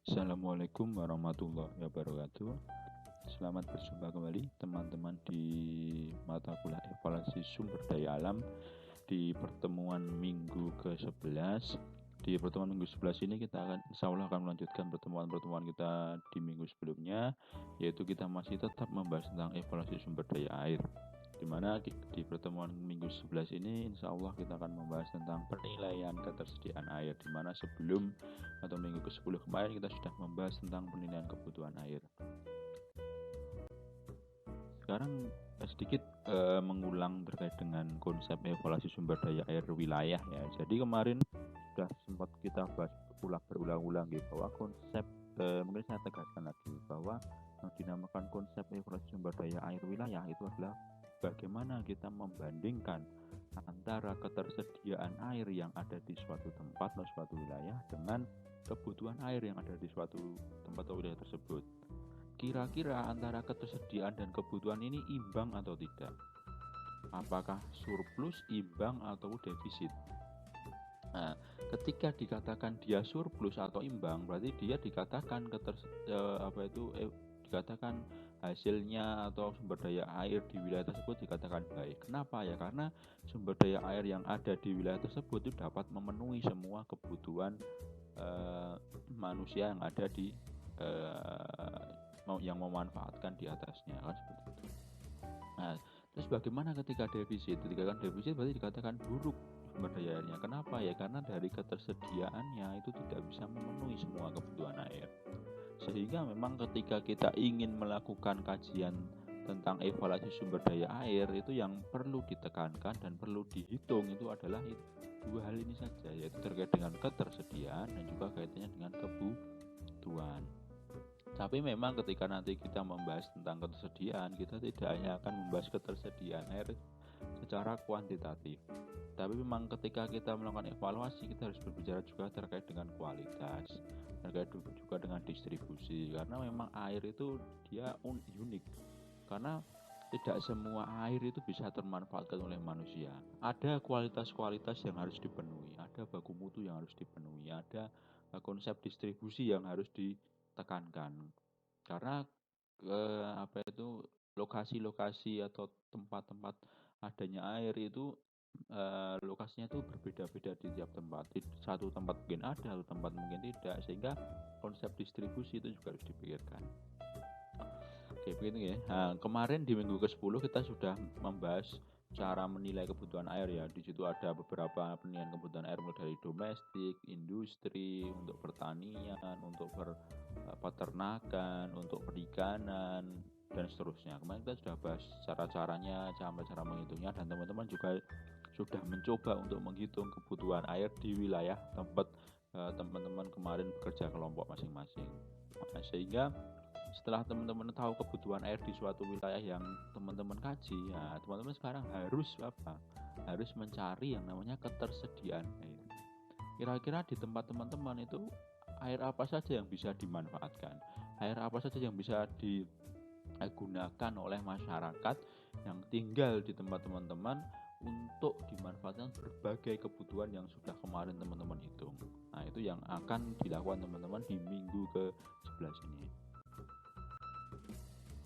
Assalamualaikum warahmatullahi wabarakatuh. Selamat berjumpa kembali teman-teman di mata kuliah evaluasi sumber daya alam di pertemuan minggu ke-11. Di pertemuan minggu 11 ini kita akan insya Allah akan melanjutkan pertemuan-pertemuan kita di minggu sebelumnya, yaitu kita masih tetap membahas tentang evaluasi sumber daya air, di mana di pertemuan minggu 11 ini insya Allah kita akan membahas tentang penilaian ketersediaan air, di mana sebelum atau minggu ke-10 kemarin kita sudah membahas tentang penilaian kebutuhan air. Sekarang sedikit mengulang terkait dengan konsep evaluasi sumber daya air wilayah ya. Jadi kemarin sudah sempat kita bahas berulang-ulang gitu, bahwa konsep mungkin saya tegaskan lagi bahwa yang dinamakan konsep evaluasi sumber daya air wilayah itu adalah bagaimana kita membandingkan antara ketersediaan air yang ada di suatu tempat atau suatu wilayah dengan kebutuhan air yang ada di suatu tempat atau wilayah tersebut. Kira-kira antara ketersediaan dan kebutuhan ini imbang atau tidak? Apakah surplus, imbang, atau defisit? Nah, ketika dikatakan dia surplus atau imbang, berarti dia dikatakan dikatakan hasilnya atau sumber daya air di wilayah tersebut dikatakan baik. Kenapa ya? Karena sumber daya air yang ada di wilayah tersebut itu dapat memenuhi semua kebutuhan manusia yang ada di yang memanfaatkan di atasnya, kan seperti itu. Nah, terus bagaimana ketika defisit? Ketika defisit berarti dikatakan buruk sumber daya airnya. Kenapa ya? Karena dari ketersediaannya itu tidak bisa memenuhi semua kebutuhan air. Sehingga memang ketika kita ingin melakukan kajian tentang evaluasi sumber daya air, itu yang perlu ditekankan dan perlu dihitung itu adalah dua hal ini saja, yaitu terkait dengan ketersediaan dan juga kaitannya dengan kebutuhan. Tapi memang ketika nanti kita membahas tentang ketersediaan, kita tidak hanya akan membahas ketersediaan air secara kuantitatif. Tapi memang ketika kita melakukan evaluasi, kita harus berbicara juga terkait dengan kualitas, terkait juga dengan distribusi. Karena memang air itu dia unik. Karena tidak semua air itu bisa termanfaatkan oleh manusia. Ada kualitas-kualitas yang harus dipenuhi, ada baku mutu yang harus dipenuhi, ada konsep distribusi yang harus ditekankan. Karena lokasi-lokasi atau tempat-tempat adanya air itu lokasinya itu berbeda-beda di tiap tempat. Di satu tempat mungkin ada, satu tempat mungkin tidak, sehingga konsep distribusi itu juga harus dipikirkan. Oke, begitu ya. Nah, kemarin di minggu ke-10 kita sudah membahas cara menilai kebutuhan air ya. Di situ ada beberapa penilaian kebutuhan air mulai dari domestik, industri, untuk pertanian, untuk peternakan, untuk perikanan, dan seterusnya. Kemarin kita sudah bahas cara-caranya, cara menghitungnya, dan teman-teman juga sudah mencoba untuk menghitung kebutuhan air di wilayah tempat teman-teman kemarin bekerja kelompok masing-masing. Nah, sehingga setelah teman-teman tahu kebutuhan air di suatu wilayah yang teman-teman kaji, ya teman-teman sekarang harus apa? Harus mencari yang namanya ketersediaan air. Kira-kira di tempat teman-teman itu air apa saja yang bisa dimanfaatkan? Air apa saja yang bisa digunakan oleh masyarakat yang tinggal di tempat teman-teman untuk dimanfaatkan berbagai kebutuhan yang sudah kemarin teman-teman hitung. Nah, itu yang akan dilakukan teman-teman di minggu ke-11 ini.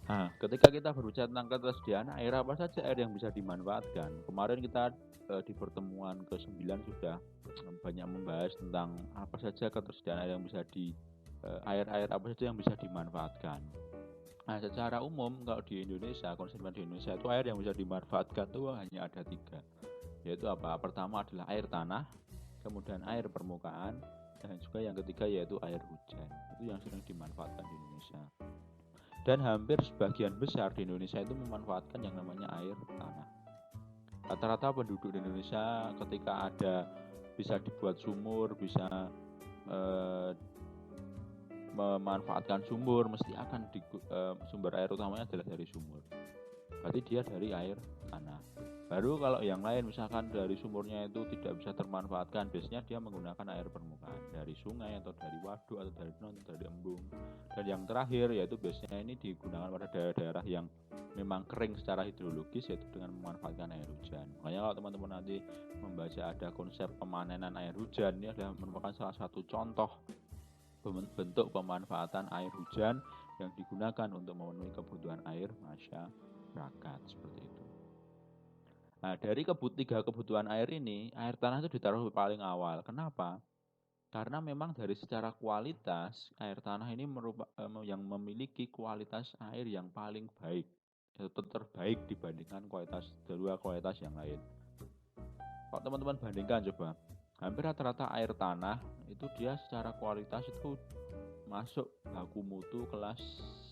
Nah, ketika kita berbicara tentang ketersediaan air, apa saja air yang bisa dimanfaatkan? Kemarin kita di pertemuan ke-9 sudah banyak membahas tentang apa saja ketersediaan air yang bisa air-air apa saja yang bisa dimanfaatkan. Nah, secara umum kalau di Indonesia, konsepnya di Indonesia itu air yang bisa dimanfaatkan itu hanya ada 3. Yaitu apa? Pertama adalah air tanah, kemudian air permukaan, dan juga yang ketiga yaitu air hujan. Itu yang sering dimanfaatkan di Indonesia. Dan hampir sebagian besar di Indonesia itu memanfaatkan yang namanya air tanah. Rata-rata penduduk di Indonesia ketika ada bisa dibuat sumur, bisa memanfaatkan sumur, mesti akan sumber air utamanya adalah dari sumur. Berarti dia dari air tanah. Baru kalau yang lain misalkan dari sumurnya itu tidak bisa termanfaatkan, biasanya dia menggunakan air permukaan dari sungai atau dari waduk atau dari danau atau dari embung. Dan yang terakhir yaitu biasanya ini digunakan pada daerah-daerah yang memang kering secara hidrologis, yaitu dengan memanfaatkan air hujan. Makanya kalau teman-teman nanti membaca ada konsep pemanenan air hujan, ini adalah merupakan salah satu contoh bentuk pemanfaatan air hujan yang digunakan untuk memenuhi kebutuhan air masyarakat seperti itu. Nah, dari tiga kebutuhan air ini, air tanah itu ditaruh paling awal. Kenapa? Karena memang dari secara kualitas, air tanah ini yang memiliki kualitas air yang paling baik, atau terbaik dibandingkan dua kualitas yang lain. Kalau teman-teman bandingkan coba, hampir rata-rata air tanah itu dia secara kualitas itu masuk baku mutu kelas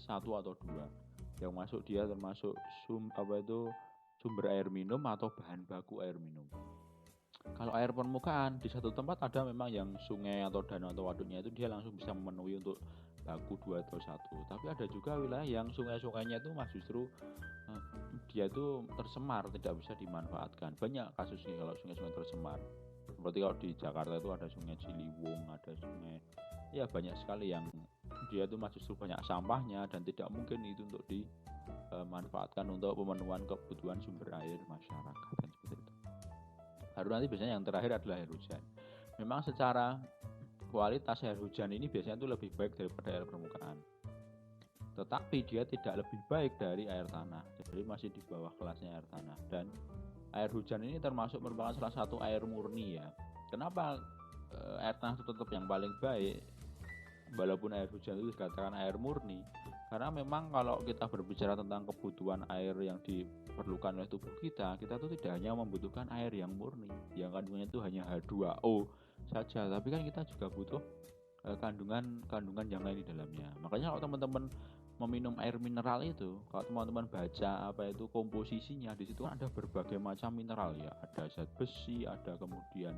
1 atau 2. Yang masuk dia termasuk sumber air minum atau bahan baku air minum. Kalau air permukaan di satu tempat ada memang yang sungai atau danau atau waduknya itu dia langsung bisa memenuhi untuk baku 2 atau 1. Tapi ada juga wilayah yang sungai-sungainya itu justru dia itu tercemar, tidak bisa dimanfaatkan. Banyak kasusnya kalau sungai-sungai tercemar. Seperti kalau di Jakarta itu ada sungai Ciliwung, ada sungai, ya banyak sekali yang dia itu justru banyak sampahnya dan tidak mungkin itu untuk dimanfaatkan untuk pemenuhan kebutuhan sumber air masyarakat dan seperti itu. Baru nanti biasanya yang terakhir adalah air hujan. Memang secara kualitas air hujan ini biasanya itu lebih baik daripada air permukaan. Tetapi dia tidak lebih baik dari air tanah. Jadi masih di bawah kelasnya air tanah. Dan air hujan ini merupakan salah satu air murni ya. Kenapa air tanah itu tetap yang paling baik walaupun air hujan itu dikatakan air murni? Karena memang kalau kita berbicara tentang kebutuhan air yang diperlukan oleh tubuh kita tuh tidak hanya membutuhkan air yang murni, yang kandungannya itu hanya H2O saja, tapi kan kita juga butuh kandungan yang lain di dalamnya. Makanya kalau teman-teman meminum air mineral itu, kalau teman-teman baca apa itu komposisinya, di situ ada berbagai macam mineral ya, ada zat besi, ada kemudian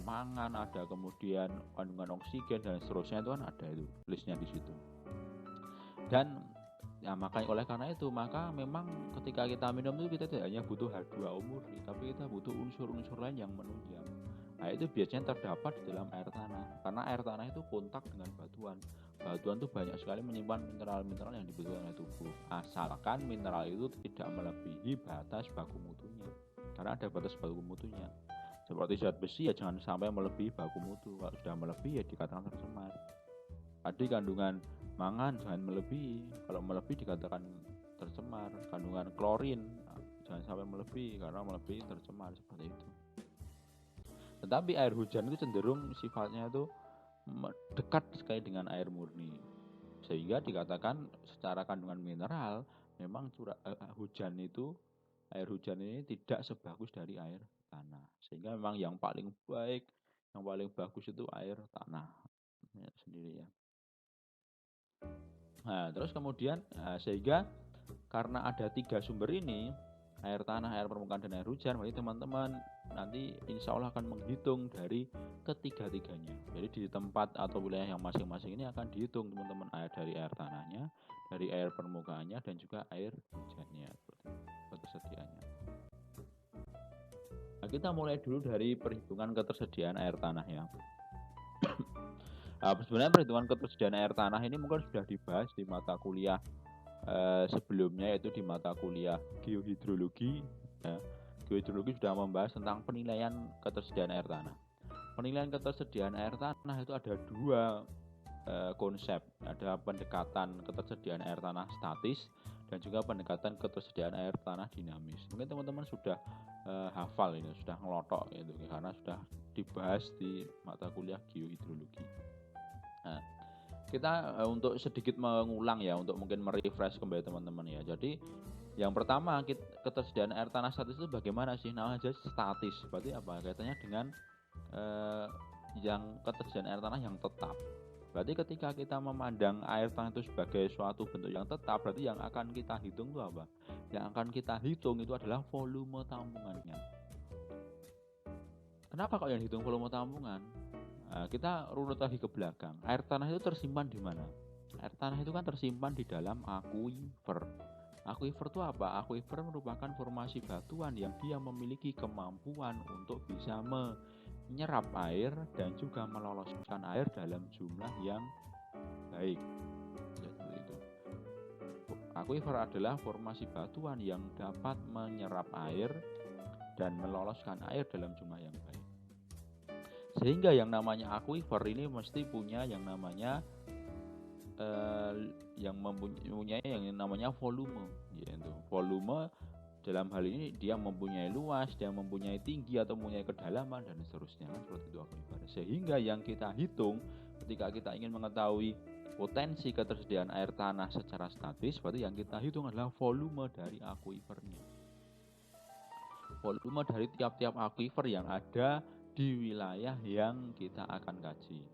mangan, ada kemudian kandungan oksigen dan seterusnya, itu kan ada itu listnya di situ. Dan ya oleh karena itu maka memang ketika kita minum itu kita tidak hanya butuh H2O murni, tapi kita butuh unsur-unsur lain yang menunjang. Nah itu biasanya terdapat di dalam air tanah, karena air tanah itu kontak dengan batuan. Batuan itu banyak sekali menyimpan mineral-mineral yang dibutuhkan oleh tubuh, asalkan mineral itu tidak melebihi batas baku mutunya. Karena ada batas baku mutunya. Seperti zat besi ya jangan sampai melebihi baku mutu. Kalau sudah melebihi ya dikatakan tercemar. Tadi kandungan mangan jangan melebihi, kalau melebihi dikatakan tercemar. Kandungan klorin jangan sampai melebihi, karena melebihi tercemar seperti itu. Tetapi air hujan itu cenderung sifatnya itu dekat sekali dengan air murni, sehingga dikatakan secara kandungan mineral memang air hujan ini tidak sebagus dari air tanah, sehingga memang yang paling baik, yang paling bagus itu air tanah sendiri ya. Nah, terus kemudian sehingga karena ada 3 sumber ini, air tanah, air permukaan, dan air hujan, berarti teman-teman nanti insya Allah akan menghitung dari ketiga-tiganya. Jadi di tempat atau wilayah yang masing-masing ini akan dihitung teman-teman, dari air tanahnya, dari air permukaannya, dan juga air hujannya, ketersediaannya. Nah, kita mulai dulu dari perhitungan ketersediaan air tanah ya. Sebenarnya perhitungan ketersediaan air tanah ini mungkin sudah dibahas di mata kuliah sebelumnya, yaitu di mata kuliah geohidrologi. Geohidrologi sudah membahas tentang penilaian ketersediaan air tanah. Penilaian ketersediaan air tanah itu ada 2 konsep. Ada pendekatan ketersediaan air tanah statis dan juga pendekatan ketersediaan air tanah dinamis. Mungkin teman-teman sudah hafal ini, sudah ngelotok gitu, karena sudah dibahas di mata kuliah geohidrologi. Nah, kita untuk sedikit mengulang ya, untuk mungkin merefresh kembali teman-teman ya. Jadi yang pertama, ketersediaan air tanah statis itu bagaimana sih? Nah, aja statis, berarti apa? Kaitannya dengan yang ketersediaan air tanah yang tetap. Berarti ketika kita memandang air tanah itu sebagai suatu bentuk yang tetap, berarti yang akan kita hitung itu apa? Yang akan kita hitung itu adalah volume tampungannya. Kenapa kok yang dihitung volume tampungan? Nah, kita runut lagi ke belakang. Air tanah itu tersimpan di mana? Air tanah itu kan tersimpan di dalam akuifer. Akuifer itu apa? Akuifer merupakan formasi batuan yang dia memiliki kemampuan untuk bisa menyerap air dan juga meloloskan air dalam jumlah yang baik. Seperti itu. Akuifer adalah formasi batuan yang dapat menyerap air dan meloloskan air dalam jumlah yang baik. Sehingga yang namanya aquifer ini mesti punya yang namanya mempunyai yang namanya volume, yaitu volume dalam hal ini dia mempunyai luas, dia mempunyai tinggi atau mempunyai kedalaman dan seterusnya, seperti itu aquifer. Sehingga yang kita hitung ketika kita ingin mengetahui potensi ketersediaan air tanah secara statis, berarti yang kita hitung adalah volume dari aquifernya. Volume dari tiap-tiap aquifer yang ada di wilayah yang kita akan kaji.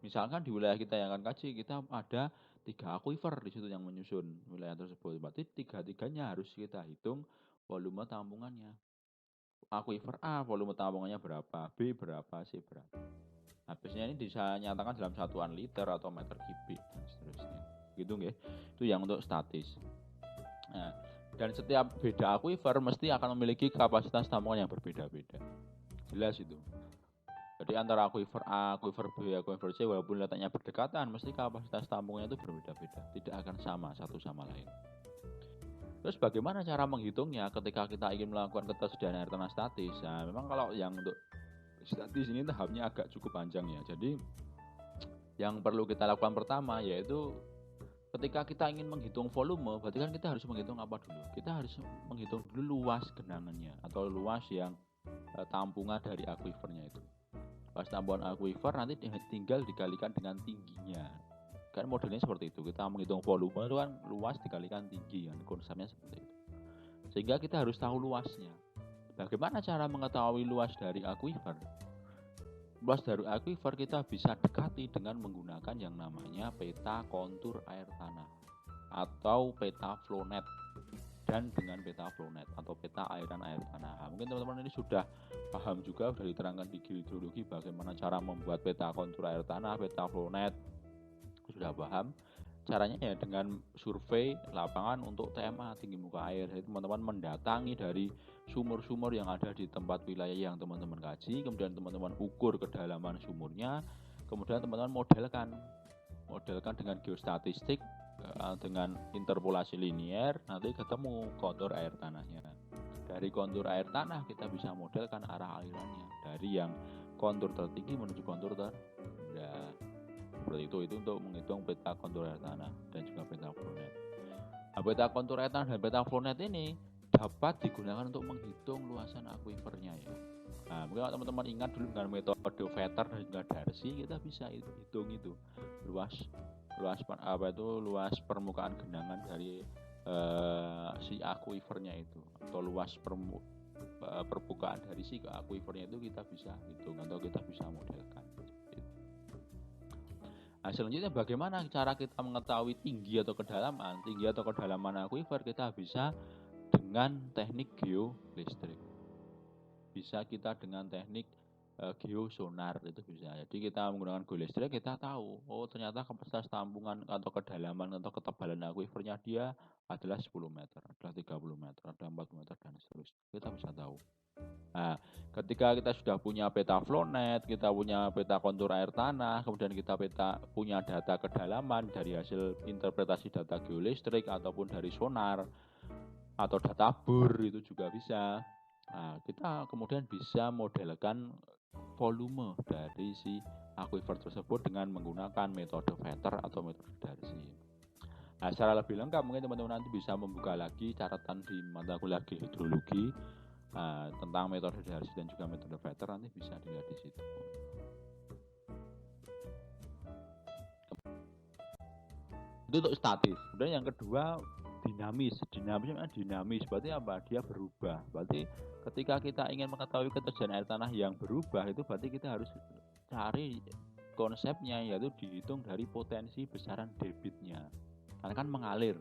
Misalkan di wilayah kita yang akan kaji, kita ada 3 aquifer di situ yang menyusun wilayah tersebut. Berarti 3-tiganya harus kita hitung volume tampungannya. Aquifer A volume tampungannya berapa, B berapa, C berapa. Nah, biasanya ini bisa nyatakan dalam satuan liter atau meter kubik dan seterusnya. Gitu nggih. Itu yang untuk statis. Nah, dan setiap beda aquifer mesti akan memiliki kapasitas tampungan yang berbeda-beda. Jelas itu. Jadi antara aquifer A, aquifer B, aquifer C walaupun letaknya berdekatan, mesti kapasitas tampungnya itu berbeda-beda, tidak akan sama satu sama lain. Terus bagaimana cara menghitungnya ketika kita ingin melakukan ketersediaan air tanah statis? Nah, memang kalau yang untuk statis ini tahapnya agak cukup panjang ya. Jadi yang perlu kita lakukan pertama yaitu ketika kita ingin menghitung volume, berarti kan kita harus menghitung apa dulu? Kita harus menghitung dulu luas genangannya atau luas yang tampungan dari aquifernya itu. Pas tampungan aquifer nanti tinggal dikalikan dengan tingginya. Kan modelnya seperti itu. Kita menghitung volume itu kan luas dikalikan tinggi kan, konsepnya seperti itu. Sehingga kita harus tahu luasnya. Bagaimana cara mengetahui luas dari aquifer? Luas dari aquifer kita bisa dekati dengan menggunakan yang namanya peta kontur air tanah atau peta flownet. Dan dengan peta flownet atau peta airan air tanah. Nah, mungkin teman-teman ini sudah paham juga, sudah diterangkan di geohidrologi bagaimana cara membuat peta kontur air tanah, peta flownet. Sudah paham? Caranya ya dengan survei lapangan untuk TMA, tinggi muka air. Jadi teman-teman mendatangi dari sumur-sumur yang ada di tempat wilayah yang teman-teman kaji, kemudian teman-teman ukur kedalaman sumurnya, kemudian teman-teman modelkan dengan geostatistik, dengan interpolasi linier, nanti ketemu kontur air tanahnya. Dari kontur air tanah kita bisa modelkan arah alirannya dari yang kontur tertinggi menuju kontur terendah. Seperti itu untuk menghitung peta kontur air tanah dan juga peta flownet. Nah, peta kontur air tanah dan peta flownet ini dapat digunakan untuk menghitung luasan aquifernya ya. Nah, mungkin teman-teman ingat dulu dengan metode Vetter dan juga Darcy, kita bisa hitung itu luas permukaan genangan dari si aquifernya itu, atau luas permukaan dari si aquifernya itu kita bisa hitung atau kita bisa modelkan. Nah, selanjutnya bagaimana cara kita mengetahui tinggi atau kedalaman aquifer? Kita bisa dengan teknik geolistrik. Bisa kita dengan teknik geosonar itu bisa. Jadi kita menggunakan geolistrik, kita tahu, oh ternyata kapasitas tampungan atau kedalaman atau ketebalan aquifernya dia adalah 10 meter, adalah 30 meter, adalah 40 meter dan seterusnya. Kita bisa tahu. Nah, ketika kita sudah punya peta flownet, kita punya peta kontur air tanah, kemudian kita punya data kedalaman dari hasil interpretasi data geolistrik ataupun dari sonar atau data bor itu juga bisa. Nah, kita kemudian bisa modelkan volume dari si aquifer tersebut dengan menggunakan metode Vetter atau metode Darcy. Nah, secara lebih lengkap mungkin teman-teman nanti bisa membuka lagi catatan di mata kuliah hidrologi tentang metode Darcy dan juga metode Vetter, nanti bisa dilihat di situ. Itu untuk statis. Kemudian yang kedua dinamis berarti apa? Dia berubah. Berarti ketika kita ingin mengetahui ketersediaan air tanah yang berubah, itu berarti kita harus cari konsepnya, yaitu dihitung dari potensi besaran debitnya, karena kan mengalir.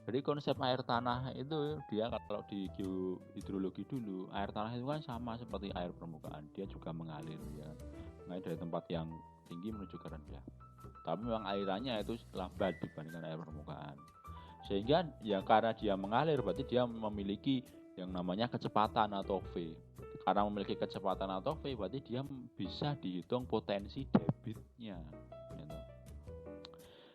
Jadi konsep air tanah itu dia kalau di geohidrologi dulu, air tanah itu kan sama seperti air permukaan, dia juga mengalir ya, mengalir dari tempat yang tinggi menuju ke rendah. Tapi memang alirannya itu lambat dibandingkan air permukaan. Sehingga ya karena dia mengalir berarti dia memiliki yang namanya kecepatan atau V. Karena memiliki kecepatan atau V berarti dia bisa dihitung potensi debitnya. Gitu.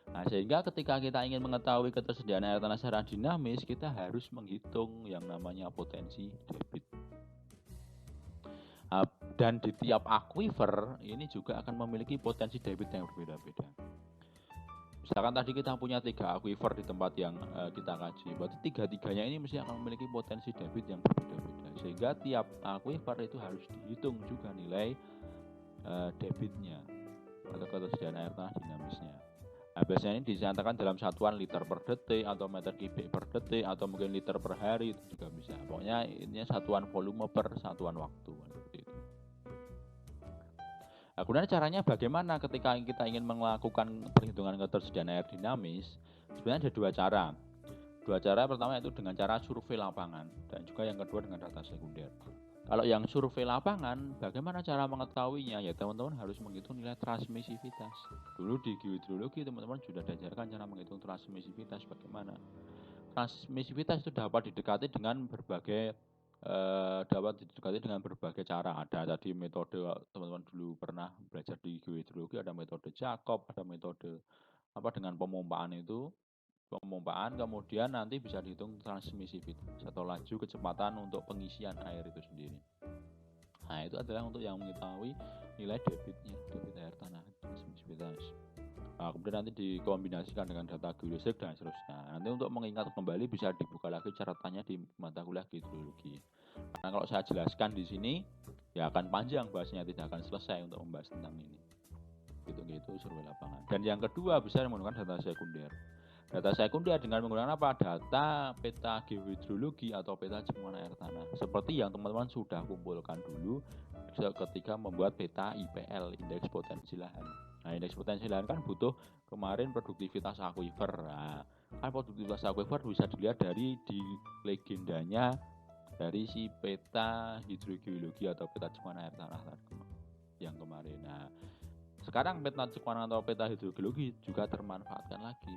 Nah, sehingga ketika kita ingin mengetahui ketersediaan air tanah secara dinamis, kita harus menghitung yang namanya potensi debit. Nah, Dan di tiap aquifer ini juga akan memiliki potensi debit yang berbeda-beda. Misalkan tadi kita punya 3 aquifer di tempat yang kita kaji, berarti 3-tiganya ini mesti akan memiliki potensi debit yang berbeda-beda. Sehingga tiap aquifer itu harus dihitung juga nilai debitnya atau ketersediaan air tanah dinamisnya. Nah, biasanya ini dinyatakan dalam satuan liter per detik atau meter kubik per detik atau mungkin liter per hari, itu juga bisa. Pokoknya ini satuan volume per satuan waktu seperti itu. Nah, kemudian caranya bagaimana ketika kita ingin melakukan perhitungan ketersediaan air dinamis? Sebenarnya ada 2 cara. 2 cara, pertama itu dengan cara survei lapangan dan juga yang kedua dengan data sekunder. Kalau yang survei lapangan, bagaimana cara mengetahuinya? Ya teman-teman harus menghitung nilai transmisivitas. Dulu di geohidrologi teman-teman sudah diajarkan cara menghitung transmisivitas bagaimana. Transmisivitas itu dapat didekati dengan berbagai cara. Ada tadi metode, teman-teman dulu pernah belajar di geohidrologi, ada metode Jacob, ada metode dengan pemompaan itu. Pemompaan kemudian nanti bisa dihitung transmisivitas atau laju kecepatan untuk pengisian air itu sendiri. Nah, itu adalah untuk yang mengetahui nilai debitnya, debit air tanah, transmisivitas. Nah, kemudian nanti dikombinasikan dengan data geologik dan seterusnya. Nanti untuk mengingat kembali bisa dibuka lagi catatannya di mata kuliah geologi. Karena kalau saya jelaskan di sini ya akan panjang bahasanya, tidak akan selesai untuk membahas tentang ini. Gitu survei lapangan. Dan yang kedua bisa menggunakan data sekunder. Data sekunder dengan menggunakan apa? Data peta geohidrologi atau peta cekungan air tanah. Seperti yang teman-teman sudah kumpulkan dulu ketika membuat peta IPL, indeks potensi lahan. Nah, indeks potensi lahan kan butuh kemarin produktivitas aquifer. Nah, kan produktivitas aquifer bisa dilihat dari di legendanya dari si peta hidrogeologi atau peta cekungan air tanah yang kemarin. Nah, sekarang peta cekungan atau peta hidrogeologi juga termanfaatkan lagi,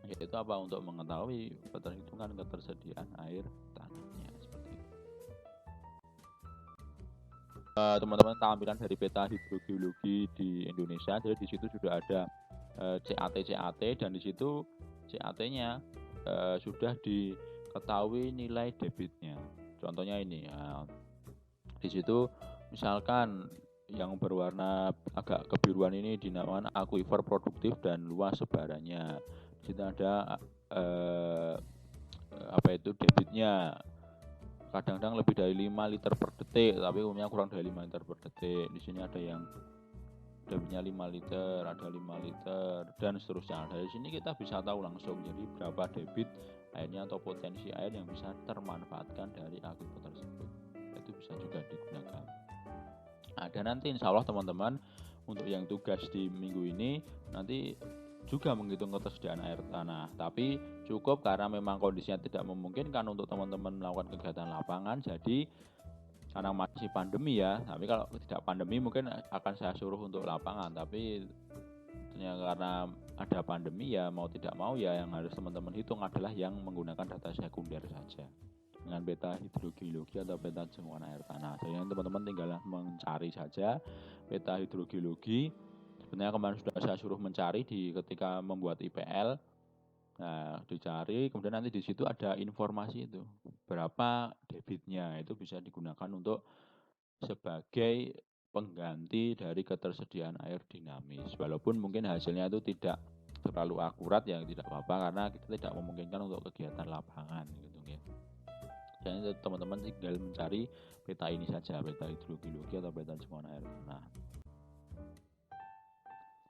yaitu apa? Untuk mengetahui perhitungan ketersediaan air tanahnya seperti itu. Teman-teman, tampilan dari peta hidrogeologi di Indonesia, jadi di situ sudah ada CAT dan di situ CAT-nya sudah diketahui nilai debitnya. Contohnya ini ya, di situ misalkan yang berwarna agak kebiruan ini dinamakan aquifer produktif dan luas sebarannya. Di situ ada debitnya. Kadang-kadang lebih dari 5 liter per detik, tapi umumnya kurang dari 5 liter per detik. Di sini ada yang debitnya 5 liter, ada 5 liter, dan seterusnya. Dari sini kita bisa tahu langsung jadi berapa debit airnya atau potensi air yang bisa termanfaatkan dari aquifer tersebut. Itu bisa juga digunakan. Nah, dan nanti insya Allah teman-teman untuk yang tugas di minggu ini nanti juga menghitung ketersediaan air tanah, tapi cukup karena memang kondisinya tidak memungkinkan untuk teman-teman melakukan kegiatan lapangan, jadi karena masih pandemi ya, tapi kalau tidak pandemi mungkin akan saya suruh untuk lapangan, tapi ternyata karena ada pandemi ya mau tidak mau ya yang harus teman-teman hitung adalah yang menggunakan data sekunder saja dengan peta hidrogeologi atau peta cekungan air tanah. Jadi teman-teman tinggal mencari saja peta hidrogeologi. Sebenarnya kemarin sudah saya suruh mencari ketika membuat IPL. Nah, dicari, kemudian nanti di situ ada informasi itu berapa debitnya, itu bisa digunakan untuk sebagai pengganti dari ketersediaan air dinamis. Walaupun mungkin hasilnya itu tidak terlalu akurat, ya tidak apa-apa karena kita tidak memungkinkan untuk kegiatan lapangan gitu ya. Jadi teman-teman tinggal mencari peta ini saja, peta hidrogeologi atau peta cekungan air tanah.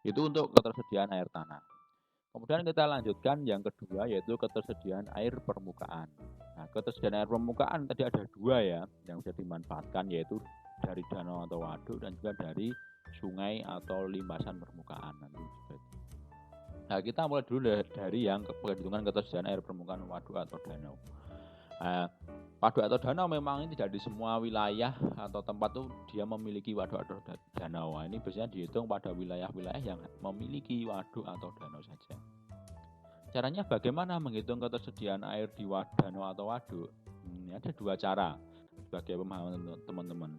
Itu untuk ketersediaan air tanah. Kemudian kita lanjutkan yang kedua, yaitu ketersediaan air permukaan. Nah, ketersediaan air permukaan tadi ada 2 ya yang bisa dimanfaatkan, yaitu dari danau atau waduk dan juga dari sungai atau limpasan permukaan nanti. Nah, kita mulai dulu dari yang perhitungan ketersediaan air permukaan waduk atau danau. Waduk atau danau memang ini tidak di semua wilayah atau tempat tuh dia memiliki waduk atau danau. Nah, ini biasanya dihitung pada wilayah-wilayah yang memiliki waduk atau danau saja. Caranya bagaimana menghitung ketersediaan air di danau atau waduk? Ada 2 cara sebagai pemahaman teman-teman.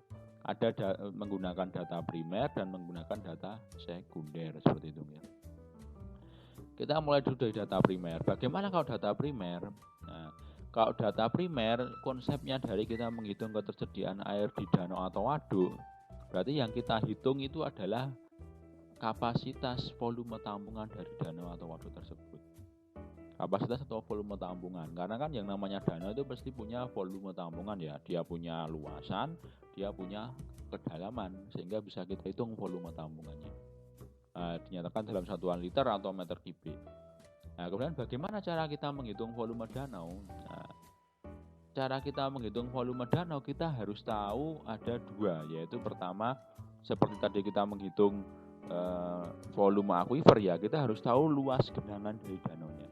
Ada menggunakan data primer dan menggunakan data sekunder seperti itu ya. Kita mulai dulu dari data primer. Bagaimana kalau data primer? Nah, Kalau data primer, konsepnya dari kita menghitung ketersediaan air di danau atau waduk, berarti yang kita hitung itu adalah kapasitas volume tampungan dari danau atau waduk tersebut. Kapasitas atau volume tampungan, karena kan yang namanya danau itu pasti punya volume tampungan ya, dia punya luasan, dia punya kedalaman, sehingga bisa kita hitung volume tampungannya. Dinyatakan dalam satuan liter atau meter kubik. Nah, kemudian bagaimana cara kita menghitung volume danau? Nah, cara kita menghitung volume danau kita harus tahu ada dua, yaitu pertama seperti tadi kita menghitung volume akuifer ya, kita harus tahu luas genangan dari danaunya.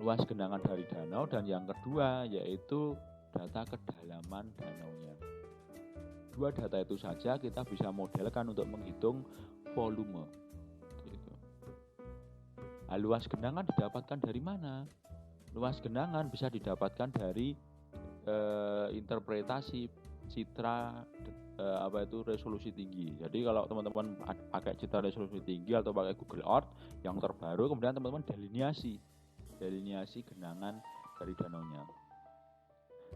Luas genangan dari danau, dan yang kedua yaitu data kedalaman danaunya. Dua data itu saja kita bisa modelkan untuk menghitung volume. Nah, luas genangan didapatkan dari mana? Luas genangan bisa didapatkan dari interpretasi citra resolusi tinggi. Jadi kalau teman-teman pakai citra resolusi tinggi atau pakai Google Earth yang terbaru, kemudian teman-teman delineasi genangan dari danaunya.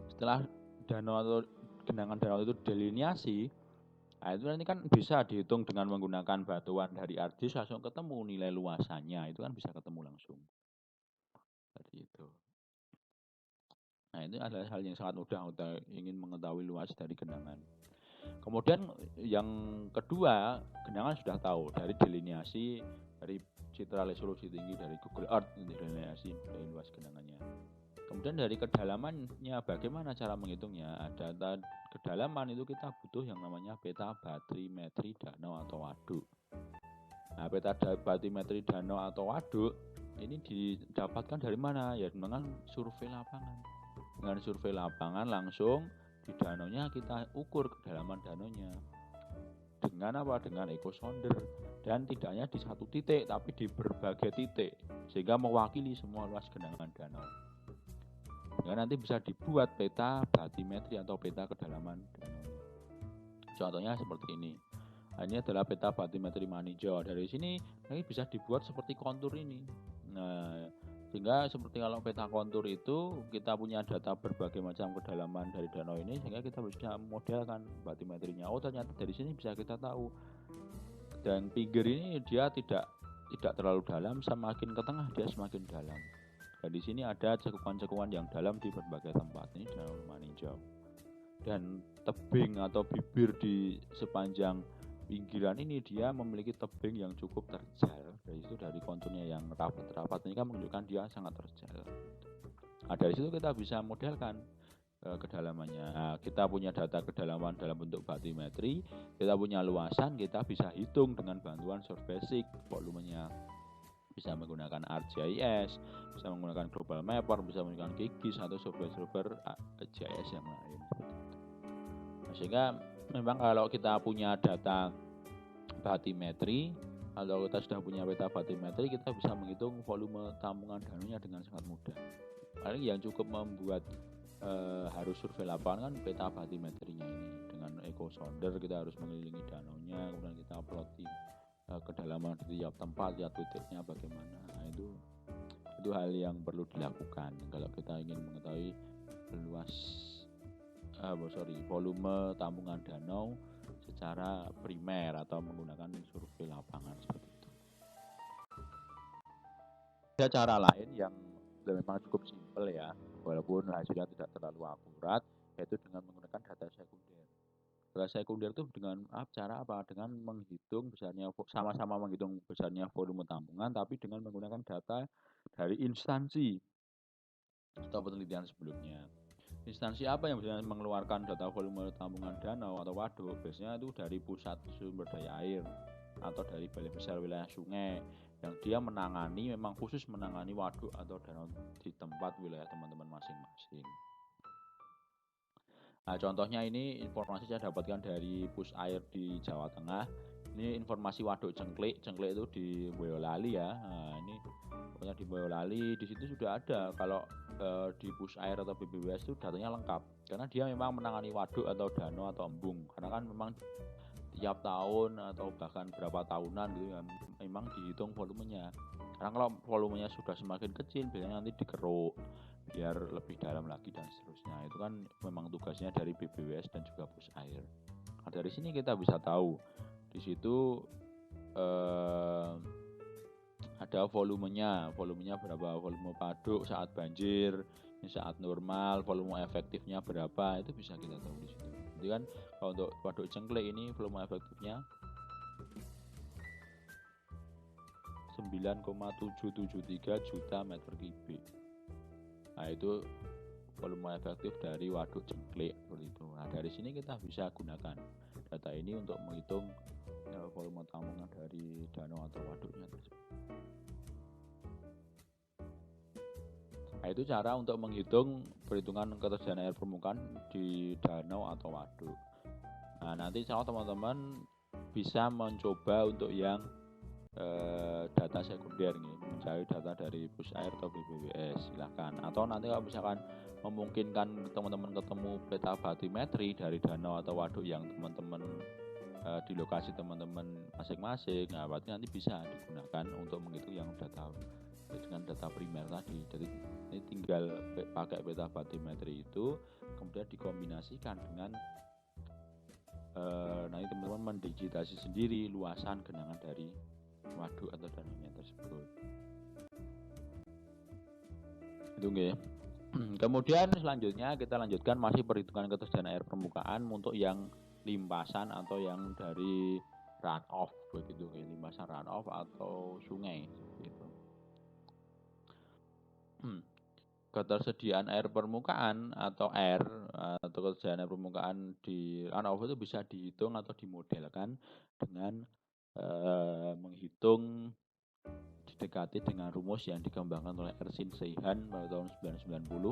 Setelah danau atau genangan danau itu delineasi, nah itu nanti kan bisa dihitung dengan menggunakan batuan dari ArcGIS, langsung ketemu nilai luasannya, itu kan bisa ketemu langsung. Seperti itu. Nah, itu adalah hal yang sangat mudah untuk ingin mengetahui luas dari genangan. Kemudian yang kedua, genangan sudah tahu dari delineasi, dari citra resolusi tinggi dari Google Earth, delineasi dari luas genangannya. Kemudian dari kedalamannya, bagaimana cara menghitungnya? Data kedalaman itu kita butuh yang namanya peta batimetri danau atau waduk. Nah, peta batimetri danau atau waduk ini didapatkan dari mana? Ya dengan survei lapangan. Dengan survei lapangan langsung di danaunya kita ukur kedalaman danaunya. Dengan apa? Dengan ecosonder, dan tidak hanya di satu titik tapi di berbagai titik, sehingga mewakili semua luas genangan danau. Ya, nanti bisa dibuat peta batimetri atau peta kedalaman danau. Contohnya seperti ini. Ini adalah peta batimetri Maninjau. Dari sini ini bisa dibuat seperti kontur ini. Nah, sehingga seperti kalau peta kontur itu kita punya data berbagai macam kedalaman dari danau ini, sehingga kita bisa modelkan batimetrinya. Oh, ternyata dari sini bisa kita tahu. Dan pinggir ini dia tidak terlalu dalam, semakin ke tengah dia semakin dalam. Dan di sini ada cekupan-cekupan yang dalam di berbagai tempat. Ini Danau Maninjau. Dan tebing atau bibir di sepanjang pinggiran ini dia memiliki tebing yang cukup terjal. Dari situ, dari konturnya yang rapat-rapat ini kan menunjukkan dia sangat terjal. Nah, dari situ kita bisa modelkan kedalamannya. Nah, kita punya data kedalaman dalam bentuk batimetri, kita punya luasan, kita bisa hitung dengan bantuan Surveysic volumenya. Bisa menggunakan ArcGIS, bisa menggunakan Global Mapper, bisa menggunakan QGIS atau software GIS yang lain. Nah, sehingga memang kalau kita punya data batimetri, kalau kita sudah punya peta batimetri, kita bisa menghitung volume tampungan danaunya dengan sangat mudah. Paling yang cukup membuat harus survei lapangan kan peta batimetrinya ini. Dengan ecosonder kita harus mengelilingi danaunya, kemudian kita plotting kedalaman di tiap tempat, tiap titiknya bagaimana. Nah, itu hal yang perlu dilakukan kalau kita ingin mengetahui volume tampungan danau secara primer atau menggunakan survei lapangan seperti itu. Ada cara lain yang memang cukup simpel ya, walaupun hasilnya tidak terlalu akurat, yaitu dengan menggunakan data sekunder. Data sekunder itu dengan cara apa? Dengan menghitung besarnya, sama-sama menghitung besarnya volume tampungan, tapi dengan menggunakan data dari instansi atau penelitian sebelumnya. Instansi apa yang bisa mengeluarkan data volume tampungan danau atau waduk? Biasanya itu dari pusat sumber daya air atau dari Balai Besar Wilayah Sungai, yang dia memang khusus menangani waduk atau danau di tempat wilayah teman-teman masing-masing. Nah, contohnya ini informasi saya dapatkan dari Pusair di Jawa Tengah. Ini informasi waduk Cengklik itu di Boyolali ya. Nah, ini pokoknya di Boyolali, di situ sudah ada. Kalau di Pusair atau BBWS itu datanya lengkap, karena dia memang menangani waduk atau danau atau embung. Karena kan memang tiap tahun atau bahkan berapa tahunan gitu ya, memang dihitung volumenya. Karena kalau volumenya sudah semakin kecil, biasanya nanti dikeruk biar lebih dalam lagi dan seterusnya. Itu kan memang tugasnya dari BBWS dan juga Push Air. Nah, dari sini kita bisa tahu di situ ada volumenya berapa, volume paduk saat banjir, saat normal, volume efektifnya berapa, itu bisa kita tahu di situ. Jadi kan kalau untuk waduk Cengklek ini volume efektifnya 9,773 juta meter kubik. Nah itu volume efektif dari waduk Cengklek seperti itu. Nah dari sini kita bisa gunakan data ini untuk menghitung volume tampungan dari danau atau waduknya tersebut. Nah itu cara untuk menghitung perhitungan ketersediaan air permukaan di danau atau waduk. Nah nanti insya Allah teman-teman bisa mencoba untuk yang data sekunder nih, mencari data dari Push Air atau BBWS, silahkan. Atau nanti kalau misalkan memungkinkan teman-teman ketemu peta batimetri dari danau atau waduk yang teman-teman di lokasi teman-teman masing-masing, nah berarti nanti bisa digunakan untuk menghitung yang data dengan data primer tadi. Jadi ini tinggal pakai peta batimetri itu, kemudian dikombinasikan dengan nanti teman-teman mendigitasi sendiri luasan genangan dari waduk atau danaunya tersebut. Itu nggih. Kemudian selanjutnya kita lanjutkan masih perhitungan ketersediaan air permukaan untuk yang limpasan atau yang dari runoff begitu, limpasan runoff atau sungai gitu. Ketersediaan air permukaan atau air atau ketersediaan air permukaan di runoff itu bisa dihitung atau dimodelkan dengan menghitung didekati dengan rumus yang dikembangkan oleh Ersin Seihan pada tahun 1990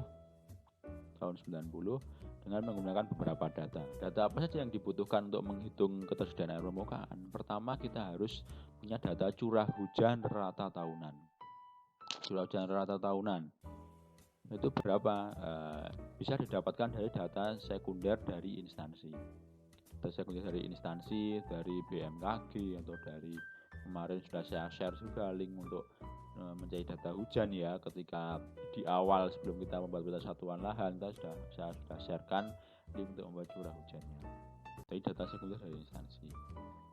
dengan menggunakan beberapa data. Data apa saja yang dibutuhkan untuk menghitung ketersediaan air permukaan? Pertama, kita harus punya data curah hujan rata tahunan. Curah hujan rata tahunan itu berapa? Bisa didapatkan dari data sekunder dari instansi. Data sekunder dari instansi, dari BMKG atau dari kemarin sudah saya share juga link untuk mencari data hujan ya, ketika di awal sebelum kita membuat peta satuan lahan saya sudah sharekan link untuk membuat curah hujannya. Jadi data sekunder dari instansi.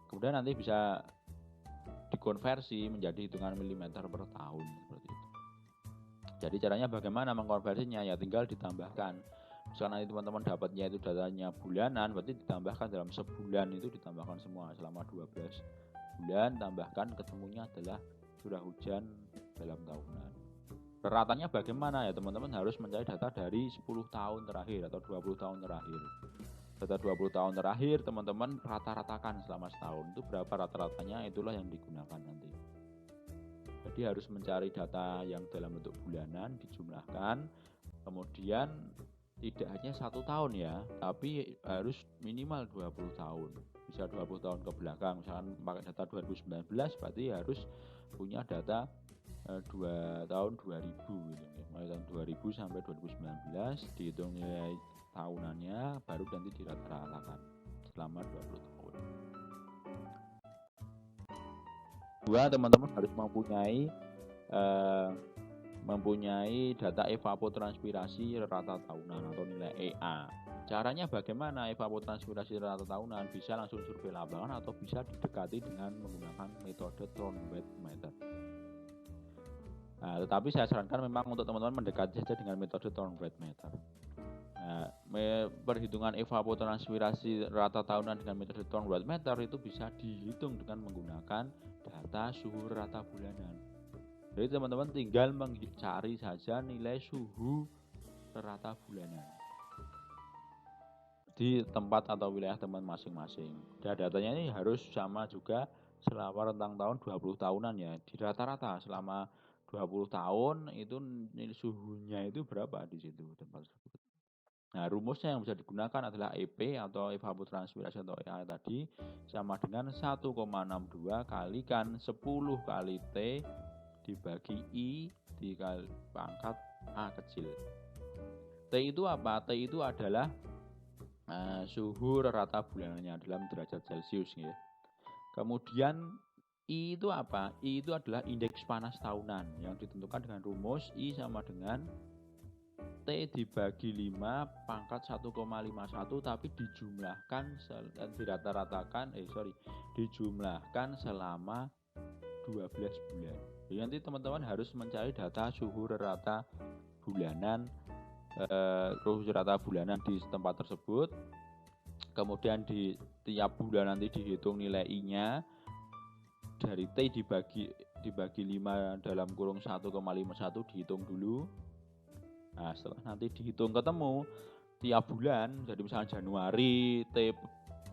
Kemudian nanti bisa dikonversi menjadi hitungan milimeter per tahun seperti itu. Jadi caranya bagaimana mengkonversinya? Ya tinggal ditambahkan. Misalnya nanti teman-teman dapatnya itu datanya bulanan, berarti ditambahkan dalam sebulan itu ditambahkan semua selama 12 bulan, tambahkan ketemunya adalah curah hujan dalam tahunan. Ratanya bagaimana ya teman-teman? Harus mencari data dari 10 tahun terakhir atau 20 tahun terakhir. Data 20 tahun terakhir teman-teman rata-ratakan selama setahun, itu berapa rata-ratanya, itulah yang digunakan nanti. Jadi harus mencari data yang dalam bentuk bulanan, dijumlahkan, kemudian tidak hanya 1 tahun ya, tapi harus minimal 20 tahun. Bisa 20 tahun ke belakang, misalkan pakai data 2019 berarti harus punya data 2 tahun 2000 gitu. Mulai tahun 2000 sampai 2019 dihitung nilai tahunannya, baru nanti dirata-ratakan selama 20 tahun. Dua, teman-teman harus mempunyai data evapotranspirasi rata tahunan atau nilai EA. Caranya bagaimana evapotranspirasi rata tahunan? Bisa langsung survei lapangan atau bisa didekati dengan menggunakan metode Thornweth Meter. Nah, tetapi saya sarankan memang untuk teman-teman mendekati saja dengan metode Thornweth Meter. Nah, perhitungan evapotranspirasi rata tahunan dengan metode Thornweth Meter itu bisa dihitung dengan menggunakan data suhu rata bulanan. Jadi teman-teman tinggal mencari saja nilai suhu rata bulanan di tempat atau wilayah teman masing-masing. Dan datanya ini harus sama juga selama rentang tahun 20 tahunan ya. Di rata-rata selama 20 tahun itu nilai suhunya itu berapa di situ tempat tersebut. Nah, rumusnya yang bisa digunakan adalah EP atau evapotranspirasi atau EA tadi sama dengan 1,62 kalikan 10 kali T dibagi I dikali pangkat A kecil. T itu apa? T itu adalah suhu rata bulanannya dalam derajat Celcius ya. Kemudian I itu apa? I itu adalah indeks panas tahunan yang ditentukan dengan rumus I sama dengan dibagi 5 pangkat 1,51 tapi dijumlahkan dijumlahkan selama 12 bulan. Jadi nanti teman-teman harus mencari data suhu rata bulanan di tempat tersebut. Kemudian di tiap bulan nanti dihitung nilai I-nya dari T dibagi 5 dalam kurung 1,51 dihitung dulu. Nah, setelah nanti dihitung ketemu tiap bulan, jadi misalnya Januari T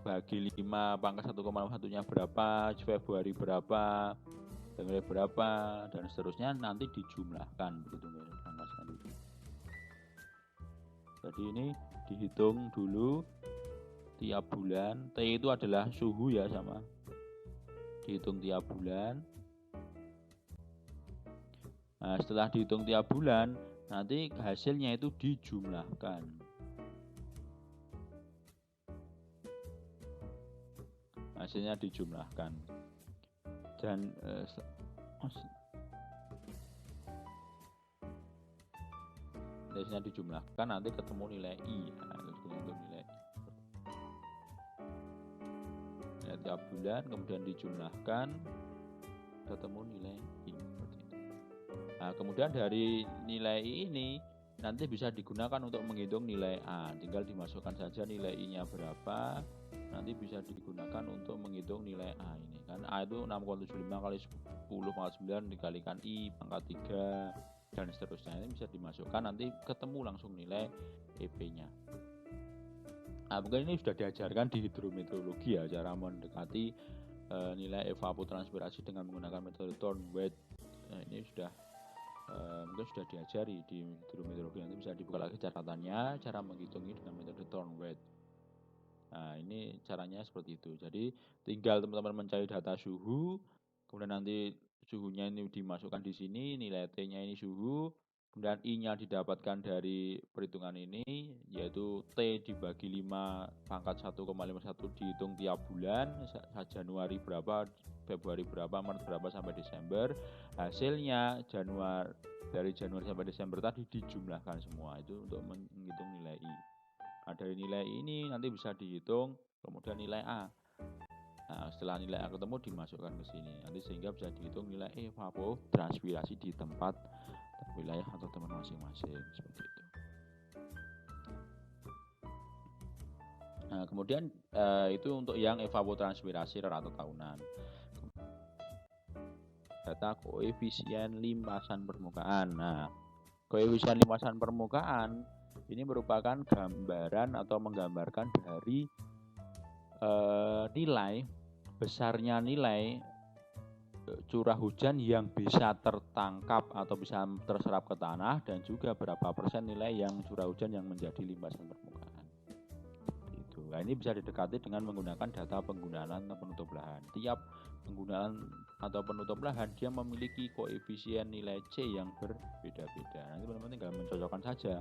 bagi 5 pangkat 1,51-nya berapa, Februari berapa, Januari berapa, dan seterusnya nanti dijumlahkan begitu. Jadi ini dihitung dulu tiap bulan. T itu adalah suhu ya, sama dihitung tiap bulan. Nah, setelah dihitung tiap bulan nanti hasilnya itu dijumlahkan. Hasilnya dijumlahkan dan hasilnya dijumlahkan nanti ketemu nilai I. Nah, itu nilai I. Tiap bulan kemudian dijumlahkan ketemu nilai I. Nah, kemudian dari nilai I ini nanti bisa digunakan untuk menghitung nilai A. Tinggal dimasukkan saja nilai I-nya berapa, nanti bisa digunakan untuk menghitung nilai A ini. Kan A itu 6,75 kali 10 pangkat 9 dikalikan I pangkat 3 dan seterusnya. Ini bisa dimasukkan, nanti ketemu langsung nilai EP-nya. Nah, mungkin ini sudah diajarkan di hidrometeorologi ya, cara mendekati nilai evapotranspirasi dengan menggunakan metode Thorndike. Nah, ini mungkin sudah diajari di hidrometeorologi. Nanti bisa dibuka lagi catatannya, cara menghitungnya dengan metode Thorndike. Nah, ini caranya seperti itu. Jadi tinggal teman-teman mencari data suhu, kemudian nanti suhunya ini dimasukkan di sini, nilai T-nya ini suhu, kemudian I-nya didapatkan dari perhitungan ini, yaitu T dibagi 5 pangkat 1,51 dihitung tiap bulan, Januari berapa, Februari berapa, Maret berapa sampai Desember. Hasilnya dari Januari sampai Desember tadi dijumlahkan semua, itu untuk menghitung nilai I. Nah, dari nilai ini nanti bisa dihitung kemudian nilai A. Nah, setelah nilai A ketemu dimasukkan ke sini, nanti sehingga bisa dihitung nilai evapotranspirasi di tempat wilayah atau teman masing-masing, seperti itu. Nah, kemudian itu untuk yang evapotranspirasi rata tahunan. Data koefisien limpasan permukaan. Nah, koefisien limpasan permukaan ini merupakan gambaran atau menggambarkan dari nilai besarnya nilai curah hujan yang bisa tertangkap atau bisa terserap ke tanah, dan juga berapa persen nilai yang curah hujan yang menjadi limpasan permukaan. Gitu. Nah, ini bisa didekati dengan menggunakan data penggunaan atau penutup lahan. Tiap penggunaan atau penutup lahan dia memiliki koefisien nilai C yang berbeda-beda. Nanti teman-teman tinggal mencocokkan saja.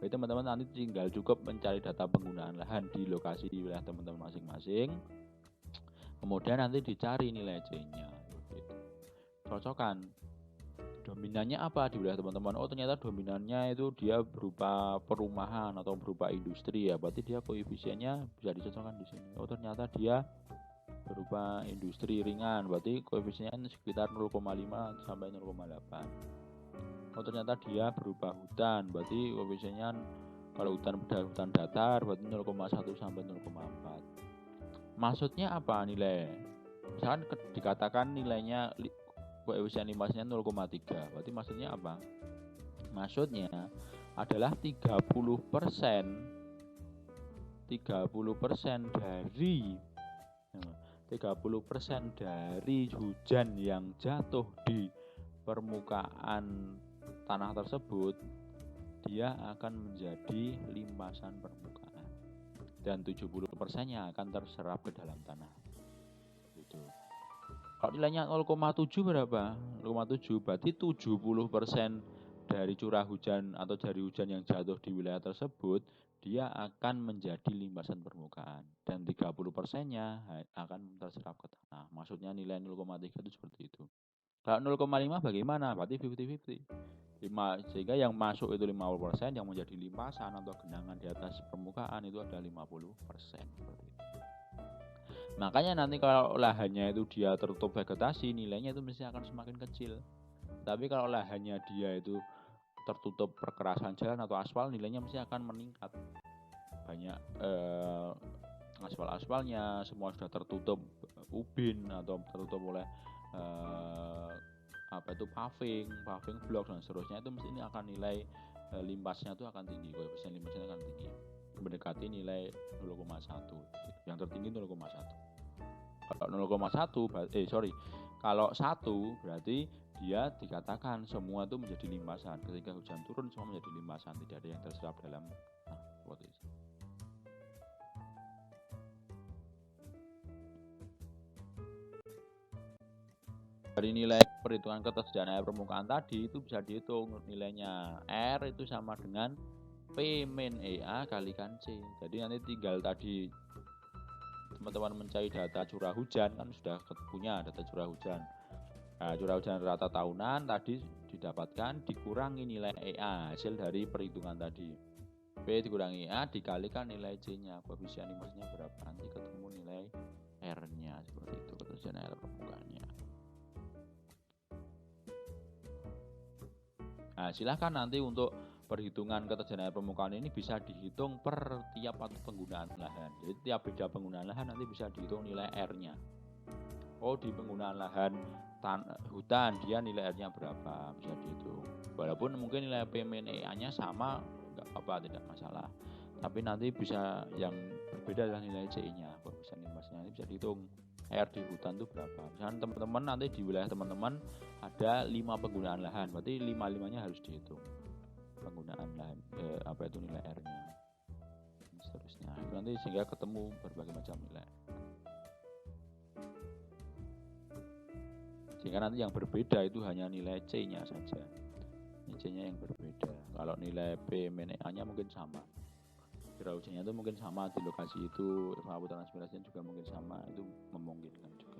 Jadi teman-teman nanti tinggal cukup mencari data penggunaan lahan di lokasi di wilayah teman-teman masing-masing. Kemudian nanti dicari nilai C-nya. Cocokkan. Dominannya apa di wilayah teman-teman? Oh, ternyata dominannya itu dia berupa perumahan atau berupa industri ya. Berarti dia koefisiennya bisa dicocokkan di sini. Oh, ternyata dia berupa industri ringan. Berarti koefisiennya sekitar 0,5 sampai 0,8. Oh, ternyata dia berupa hutan. Berarti koefisiennya kalau hutan datar berarti 0,1 sampai 0,4. Maksudnya apa nilai? Misalkan dikatakan nilainya koefisien limpasnya 0,3. Berarti maksudnya apa? Maksudnya adalah 30% dari hujan yang jatuh di permukaan tanah tersebut dia akan menjadi limpasan permukaan, dan 70%-nya akan terserap ke dalam tanah. Gitu. Kalau nilainya 0,7 berapa? 0,7 berarti 70% dari curah hujan atau dari hujan yang jatuh di wilayah tersebut dia akan menjadi limpasan permukaan, dan 30%-nya akan terserap ke tanah. Maksudnya nilai 0,3 itu seperti itu. Kalau 0,5 bagaimana? Berarti 50-50. sehingga yang masuk itu 50%, yang menjadi limpasan atau genangan di atas permukaan itu ada 50%. Seperti itu. Makanya nanti kalau lahannya itu dia tertutup vegetasi, nilainya itu mesti akan semakin kecil. Tapi kalau lahannya dia itu tertutup perkerasan jalan atau aspal, nilainya mesti akan meningkat. Banyak aspal-aspalnya semua sudah tertutup ubin atau tertutup oleh paving blok dan seterusnya, itu mesti ini akan nilai limpasnya itu akan tinggi, koefisien limpasnya akan tinggi, mendekati nilai 0,1. Yang tertinggi 0,1. Kalau 0,1 kalau 1 berarti dia dikatakan semua itu menjadi limpasan. Ketika hujan turun semua menjadi limpasan, tidak ada yang terserap dalam seperti itu. Dari nilai perhitungan ketersediaan air permukaan tadi itu bisa dihitung nilainya. R itu sama dengan P min EA kalikan C. Jadi nanti tinggal tadi teman-teman mencari data curah hujan, kan sudah punya data curah hujan. Nah, curah hujan rata tahunan tadi didapatkan, dikurangi nilai EA hasil dari perhitungan tadi. P dikurangi EA dikalikan nilai C-nya, koefisien limpasnya berapa, nanti ketemu nilai R-nya. Seperti itu ketersediaan air permukaannya. Nah, silahkan nanti untuk perhitungan ketersediaan air permukaan ini bisa dihitung per tiap penggunaan lahan. Jadi tiap beda penggunaan lahan nanti bisa dihitung nilai R-nya. Oh, di penggunaan lahan hutan dia nilai R-nya berapa, bisa dihitung. Walaupun mungkin nilai P min EA-nya sama, enggak apa-apa, tidak masalah. Tapi nanti bisa yang berbeda adalah nilai CI-nya, koefisien limpasnya. Ini bisa dihitung R di hutan itu berapa. Misalnya teman-teman nanti di wilayah teman-teman ada 5 penggunaan lahan, berarti 5-5-nya harus dihitung penggunaan lahan, nilai R-nya. Seterusnya itu nanti sehingga ketemu berbagai macam nilai. Sehingga nanti yang berbeda itu hanya nilai C-nya saja. C-nya yang berbeda. Kalau nilai P min EA-nya mungkin sama. Curah hujannya itu mungkin sama di lokasi itu, pengapatan aspirasinya juga mungkin sama, itu memungkinkan juga.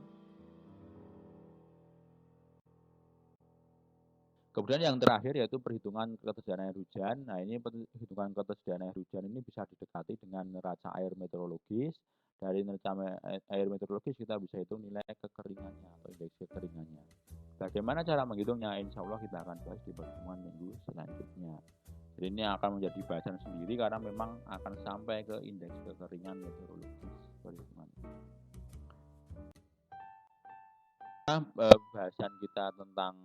Kemudian yang terakhir yaitu perhitungan ketersediaan air hujan. Nah, ini perhitungan ketersediaan air hujan ini bisa didekati dengan neraca air meteorologis. Dari neraca air meteorologis kita bisa hitung nilai kekeringannya atau indeks kekeringannya. Bagaimana cara menghitungnya? Insya Allah kita akan bahas di pertemuan minggu selanjutnya. Jadi ini akan menjadi bahasan sendiri karena memang akan sampai ke indeks kekeringan meteorologis perhitungan. Nah, bahasan kita tentang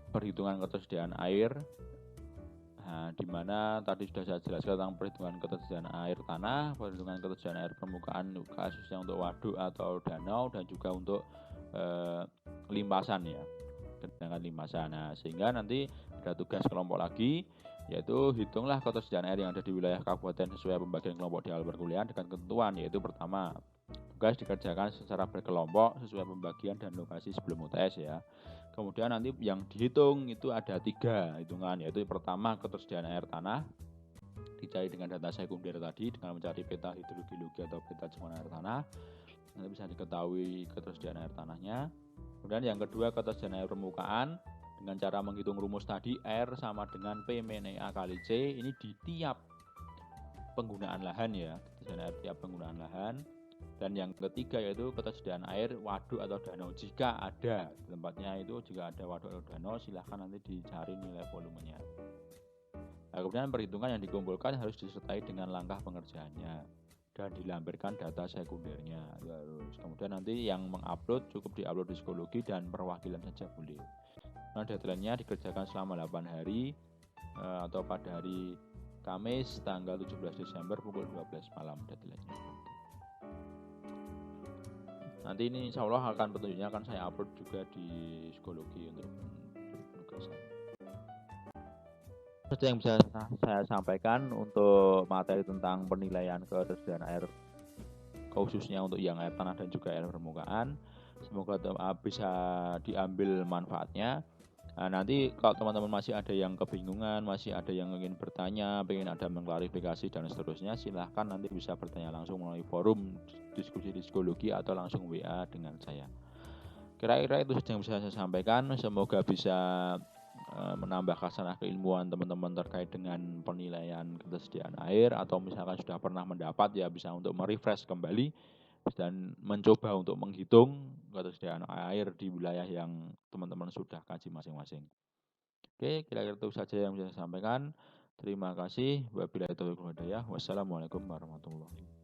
perhitungan ketersediaan air, nah, di mana tadi sudah saya jelaskan tentang perhitungan ketersediaan air tanah, perhitungan ketersediaan air permukaan khususnya untuk waduk atau danau, dan juga untuk limpasan ya, sedangkan limpasan. Nah, sehingga nanti ada tugas kelompok lagi, yaitu hitunglah ketersediaan air yang ada di wilayah kabupaten sesuai pembagian kelompok di awal perkuliahan dengan ketentuan, yaitu pertama, tugas dikerjakan secara berkelompok sesuai pembagian dan lokasi sebelum UTS ya. Kemudian nanti yang dihitung itu ada 3 hitungan, yaitu pertama ketersediaan air tanah dicari dengan data sekunder tadi dengan mencari peta hidrogeologi atau peta cekupan air tanah, nanti bisa diketahui ketersediaan air tanahnya. Kemudian yang kedua ketersediaan air permukaan dengan cara menghitung rumus tadi, R sama dengan P min EA kali C, ini di tiap penggunaan lahan ya, ketersediaan air tiap penggunaan lahan. Dan yang ketiga yaitu ketersediaan air waduk atau danau, jika ada di tempatnya itu, jika ada waduk atau danau silahkan nanti dicari nilai volumenya. Nah, kemudian perhitungan yang dikumpulkan harus disertai dengan langkah pengerjaannya dan dilampirkan data sekundernya. Kemudian nanti yang mengupload cukup diupload di psikologi dan perwakilan saja boleh. Nah, deadline-nya dikerjakan selama 8 hari atau pada hari Kamis tanggal 17 Desember pukul 12 malam deadline-nya. Nanti ini insya Allah akan petunjuknya akan saya upload juga di psikologi untuk penugasan. Itu yang bisa saya sampaikan untuk materi tentang penilaian ketersediaan air, khususnya untuk yang air tanah dan juga air permukaan. Semoga bisa diambil manfaatnya. Nah, nanti kalau teman-teman masih ada yang kebingungan, masih ada yang ingin bertanya, ingin ada mengklarifikasi dan seterusnya, silahkan nanti bisa bertanya langsung melalui forum diskusi psikologi atau langsung WA dengan saya. Kira-kira itu saja yang bisa saya sampaikan, semoga bisa, menambah khasanah keilmuan teman-teman terkait dengan penilaian ketersediaan air atau misalkan sudah pernah mendapat ya bisa untuk kembali dan mencoba untuk menghitung ketersediaan air di wilayah yang teman-teman sudah kaji masing-masing. Oke, kira-kira itu saja yang bisa saya sampaikan. Terima kasih. Wabillahi taufiq wal hidayah. Wassalamualaikum warahmatullahi